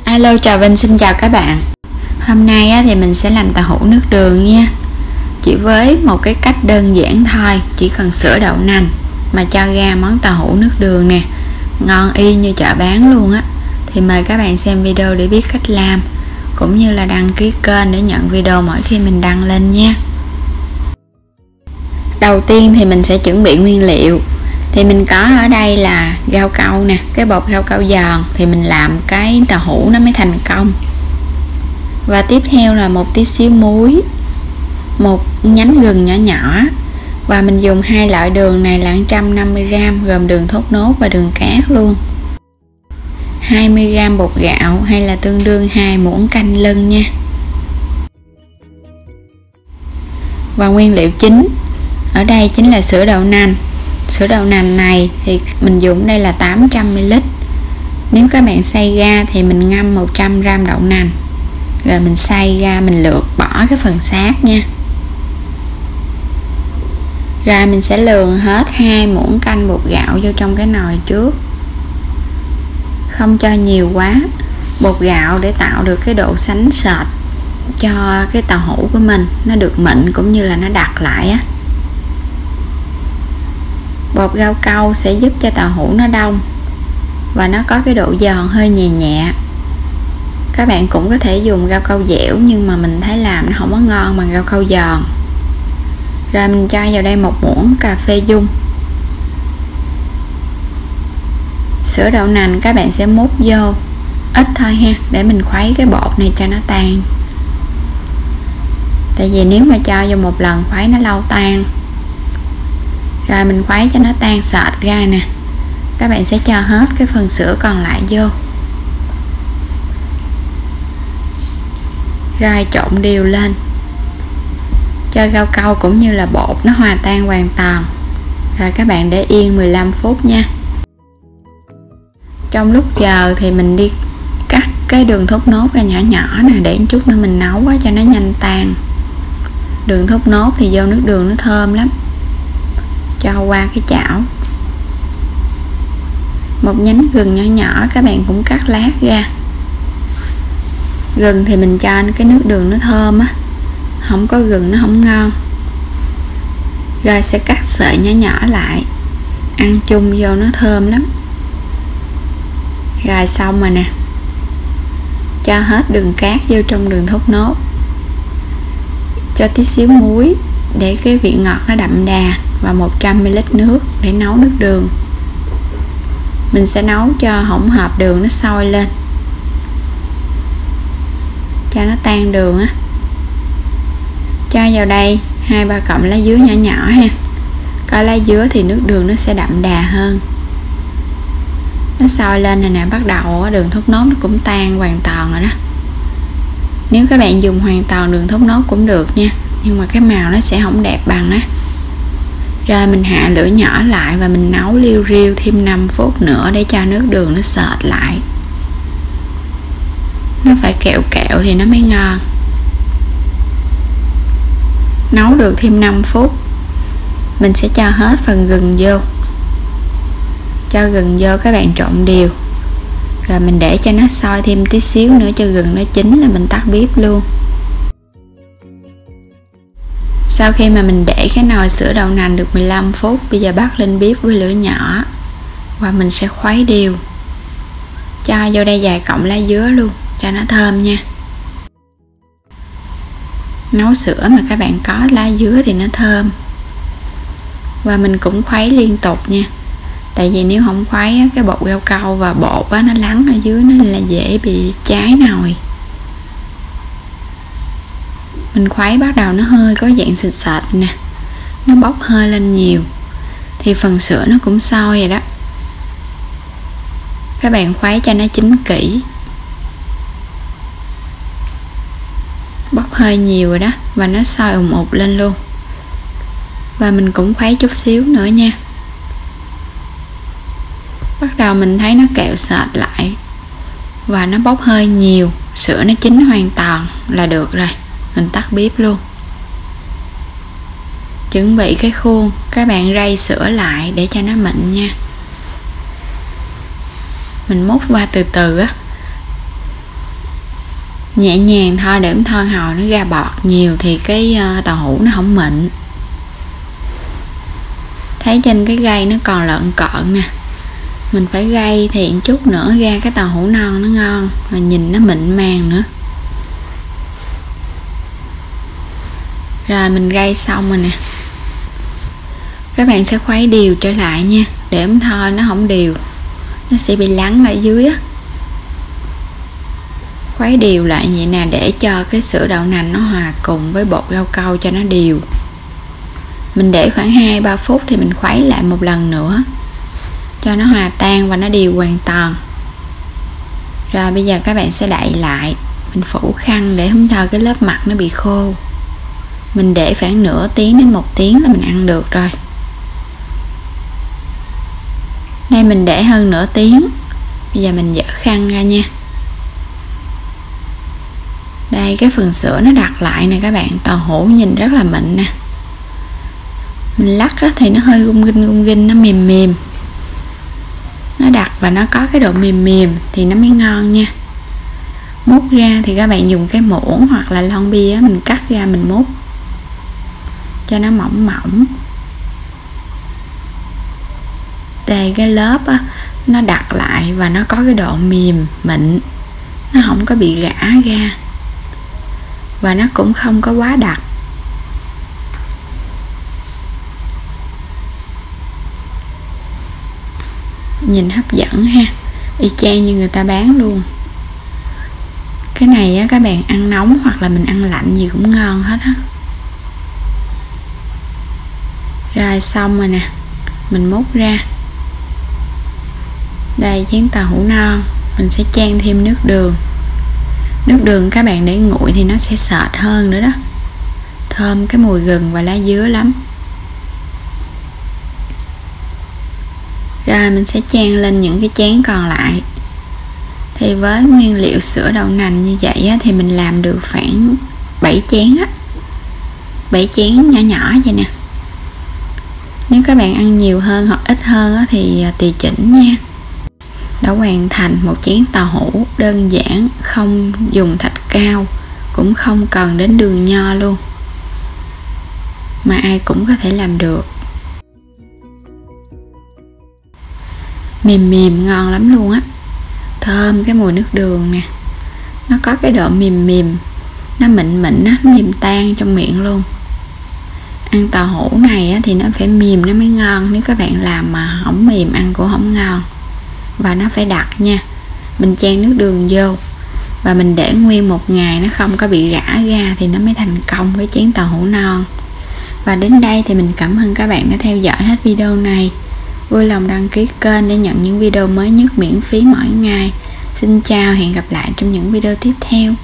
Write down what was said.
Alo, chào Vinh, xin chào các bạn. Hôm nay thì mình sẽ làm tàu hũ nước đường nha. Chỉ với một cái cách đơn giản thôi, chỉ cần sữa đậu nành mà cho ra món tàu hũ nước đường nè, ngon y như chợ bán luôn á. Thì mời các bạn xem video để biết cách làm, cũng như là đăng ký kênh để nhận video mỗi khi mình đăng lên nha. Đầu tiên thì mình sẽ chuẩn bị nguyên liệu. Thì mình có ở đây là rau câu nè, cái bột rau câu giòn thì mình làm cái tàu hũ nó mới thành công. Và tiếp theo là một tí xíu muối, một nhánh gừng nhỏ nhỏ, và mình dùng hai loại đường này là 150g, gồm đường thốt nốt và đường cát luôn. 20g bột gạo hay là tương đương 2 muỗng canh lân nha. Và nguyên liệu chính ở đây chính là sữa đậu nành. Sữa đậu nành này thì mình dùng đây là 800ml. Nếu các bạn xay ra thì mình ngâm 100g đậu nành, rồi mình xay ra, mình lược bỏ cái phần xác nha. Rồi mình sẽ lường hết 2 muỗng canh bột gạo vô trong cái nồi trước, không cho nhiều quá bột gạo để tạo được cái độ sánh sệt cho cái tàu hũ của mình, nó được mịn cũng như là nó đặc lại á. Bột rau câu sẽ giúp cho tàu hũ nó đông và nó có cái độ giòn hơi nhẹ nhẹ. Các bạn cũng có thể dùng rau câu dẻo, nhưng mà mình thấy làm nó không có ngon bằng rau câu giòn. Rồi mình cho vào đây 1 muỗng cà phê dung. Sữa đậu nành các bạn sẽ múc vô ít thôi ha, để mình khuấy cái bột này cho nó tan. Tại vì nếu mà cho vô một lần khuấy nó lâu tan. Rồi mình khuấy cho nó tan sệt ra nè. Các bạn sẽ cho hết cái phần sữa còn lại vô. Rồi trộn đều lên, cho rau câu cũng như là bột nó hòa tan hoàn toàn. Rồi các bạn để yên 15 phút nha. Trong lúc giờ thì mình đi cắt cái đường thốt nốt ra nhỏ nhỏ nè, để một chút nữa mình nấu quá cho nó nhanh tan. Đường thốt nốt thì vô nước đường nó thơm lắm. Cho qua cái chảo. Một nhánh gừng nhỏ nhỏ các bạn cũng cắt lát ra. Gừng thì mình cho cái nước đường nó thơm á, không có gừng nó không ngon. Rồi sẽ cắt sợi nhỏ nhỏ lại, ăn chung vô nó thơm lắm. Rồi xong rồi nè. Cho hết đường cát vô trong đường thốt nốt, cho tí xíu muối để cái vị ngọt nó đậm đà, và 100ml nước để nấu nước đường. Mình sẽ nấu cho hỗn hợp đường nó sôi lên, cho nó tan đường á. Cho vào đây 2-3 cọng lá dứa nhỏ nhỏ ha. Có lá dứa thì nước đường nó sẽ đậm đà hơn. Nó sôi lên này nè, bắt đầu đường thốt nốt nó cũng tan hoàn toàn rồi đó. Nếu các bạn dùng hoàn toàn đường thốt nốt cũng được nha, nhưng mà cái màu nó sẽ không đẹp bằng á. Rồi mình hạ lửa nhỏ lại và mình nấu liu riu thêm 5 phút nữa để cho nước đường nó sệt lại. Nó phải kẹo kẹo thì nó mới ngon. Nấu được thêm 5 phút, mình sẽ cho hết phần gừng vô. Cho gừng vô các bạn trộn đều. Rồi mình để cho nó sôi thêm tí xíu nữa cho gừng nó chín là mình tắt bếp luôn. Sau khi mà mình để cái nồi sữa đậu nành được 15 phút, bây giờ bắt lên bếp với lửa nhỏ và mình sẽ khuấy đều. Cho vô đây vài cọng lá dứa luôn cho nó thơm nha. Nấu sữa mà các bạn có lá dứa thì nó thơm. Và mình cũng khuấy liên tục nha. Tại vì nếu không khuấy cái bột rau câu và bột nó lắng ở dưới, nó là dễ bị cháy nồi. Mình khuấy bắt đầu nó hơi có dạng sệt sệt nè, nó bốc hơi lên nhiều thì phần sữa nó cũng sôi rồi đó. Các bạn khuấy cho nó chín kỹ. Bốc hơi nhiều rồi đó, và nó sôi ùn ụt lên luôn. Và mình cũng khuấy chút xíu nữa nha. Bắt đầu mình thấy nó kẹo sệt lại và nó bốc hơi nhiều, sữa nó chín hoàn toàn là được rồi. Mình tắt bếp luôn. Chuẩn bị cái khuôn, các bạn rây sữa lại để cho nó mịn nha. Mình múc qua từ từ á, nhẹ nhàng thôi, để thôi hồi nó ra bọt nhiều thì cái tàu hũ nó không mịn. Thấy trên cái gây nó còn lợn cợn nè, mình phải gây thì chút nữa ra cái tàu hũ non nó ngon và nhìn nó mịn màng nữa. Rồi mình gây xong rồi nè, các bạn sẽ khuấy đều trở lại nha, để thôi nó không đều nó sẽ bị lắng ở dưới á. Khuấy đều lại vậy nè, để cho cái sữa đậu nành nó hòa cùng với bột rau câu cho nó đều. Mình để khoảng 2-3 phút thì mình khuấy lại một lần nữa cho nó hòa tan và nó đều hoàn toàn. Rồi bây giờ các bạn sẽ đậy lại, mình phủ khăn để không cho cái lớp mặt nó bị khô. Mình để khoảng nửa tiếng đến 1 tiếng là mình ăn được rồi. Đây mình để hơn nửa tiếng. Bây giờ mình dỡ khăn ra nha. Đây cái phần sữa nó đặc lại nè các bạn, tàu hũ nhìn rất là mịn nè. Mình lắc á, thì nó hơi gung ginh, nó mềm mềm. Nó đặc và nó có cái độ mềm mềm thì nó mới ngon nha. Múc ra thì các bạn dùng cái muỗng hoặc là lon bia á, mình cắt ra mình múc cho nó mỏng mỏng. Đây cái lớp á, nó đặc lại và nó có cái độ mềm mịn, nó không có bị rã ra và nó cũng không có quá đặc. Nhìn hấp dẫn ha, y chang như người ta bán luôn. Cái này á, các bạn ăn nóng hoặc là mình ăn lạnh gì cũng ngon hết á. Rồi xong rồi nè, mình múc ra. Đây chén tàu hũ non, mình sẽ chan thêm nước đường. Nước đường các bạn để nguội thì nó sẽ sệt hơn nữa đó, thơm cái mùi gừng và lá dứa lắm. Rồi mình sẽ chan lên những cái chén còn lại. Thì với nguyên liệu sữa đậu nành như vậy á, thì mình làm được khoảng 7 chén á, 7 chén nhỏ nhỏ vậy nè. Nếu các bạn ăn nhiều hơn hoặc ít hơn á, thì tùy chỉnh nha. Đã hoàn thành một chén tàu hũ đơn giản, không dùng thạch cao, cũng không cần đến đường nho luôn, mà ai cũng có thể làm được. Mềm mềm ngon lắm luôn á, thơm cái mùi nước đường nè, nó có cái độ mềm mềm, nó mịn mịn á, nó mềm tan trong miệng luôn. Ăn tàu hũ này á, thì nó phải mềm nó mới ngon, nếu các bạn làm mà không mềm ăn cũng không ngon. Và nó phải đặc nha, mình chan nước đường vô và mình để nguyên 1 ngày nó không có bị rã ra thì nó mới thành công với chén tàu hũ non. Và đến đây thì mình cảm ơn các bạn đã theo dõi hết video này. Vui lòng đăng ký kênh để nhận những video mới nhất miễn phí mỗi ngày. Xin chào, hẹn gặp lại trong những video tiếp theo.